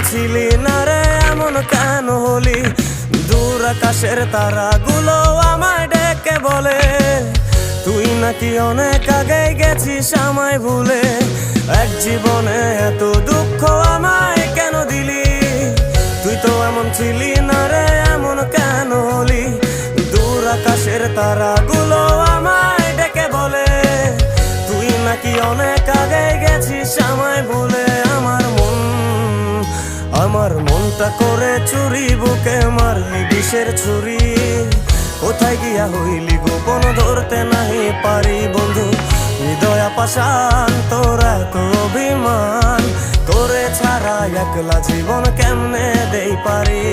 ছিলি না রে এমন কেন হলি? দূর আকাশের তারাগুলো আমায় ডেকে বলে তুই নাকি অনেক আগে গেছিস আমায় ভুলে। এক জীবনে এত দুঃখ আমায় কেন দিলি? তুই তো এমন ছিলি না রে এমন কেন হলি? দূর আকাশের তারাগুলো আমায় ডেকে বলে তুই নাকি অনেক আগে গেছিস আমায় ভুলে। আমার মনটা করে চুরি, বুকে মারলি বিষের ছুরি। কোথায় গিয়া হইলি গোপন ধরতে নাহি পারি বন্ধু। হৃদয় পাষাণ তোর এত অভিমান, তোরে ছাড়া একলা জীবন কেমনে দেই পারি।